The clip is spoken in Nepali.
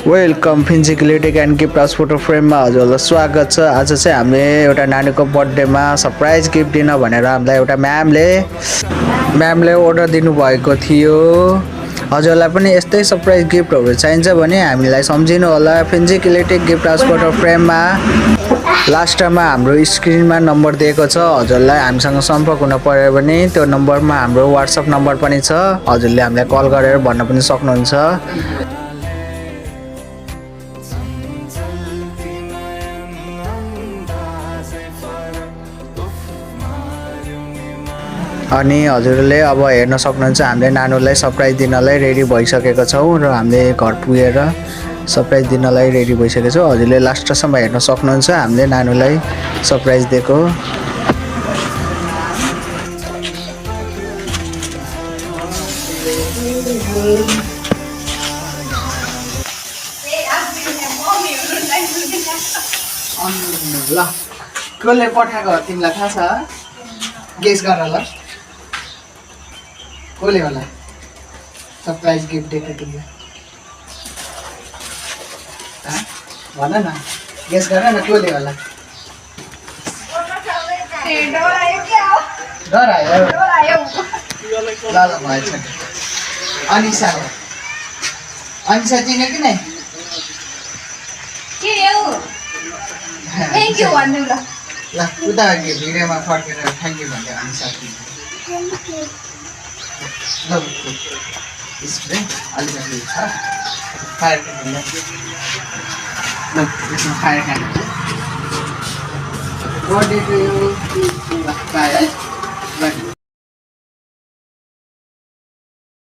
वेलकम फिन्जिकलिटिक एन्ड गिफ्ट हाउस फोटो फ्रेममा हजुरलाई स्वागत छ। आज चाहिँ हामीले एउटा नानीको बर्थडेमा सरप्राइज गिफ्ट दिन भनेर हामीलाई एउटा म्यामले अर्डर दिनुभएको थियो। हजुरलाई पनि यस्तै सरप्राइज गिफ्टहरू चाहिन्छ भने हामीलाई सम्झिनु होला। फिन्जिकलिटिक गिफ्ट हाउस फोटो फ्रेममा लास्टमा हाम्रो स्क्रिनमा नम्बर दिएको छ। हजुरलाई हामीसँग सम्पर्क हुन पर्यो भने त्यो नम्बरमा हाम्रो WhatsApp नम्बर पनि छ। हजुरले हामीलाई कल गरेर भन्न पनि सक्नुहुन्छ। अनि हजुरले अब हेर्न सक्नुहुन्छ हामीले नानुलाई सरप्राइज दिनलाई रेडी भइसकेको छौँ र हामीले घर पुगेर सरप्राइज दिनलाई रेडी भइसकेको छौँ। हजुरले लास्टसम्म हेर्न सक्नुहुन्छ हामीले नानुलाई सरप्राइज दिएको। ल कसले पठाएको तिमीलाई थाहा छ? गेस गर ल कसले होला सरप्राइज गिफ्ट दिएको तिमीलाई? भन न, गेस गर न कसले होला? डरायो ल ल भएछ। अनिसा हो। अनिसा चिन्यो कि नै? थ्याङ्क यू भन्नु ल। ल उता भिडियोमा फर्केर थ्याङ्क यू भन्दै अनिसा ल स्प्रे अलिकति छ फायर क्यान्डल। ल यसमा fire candle birthday to you. बाई है।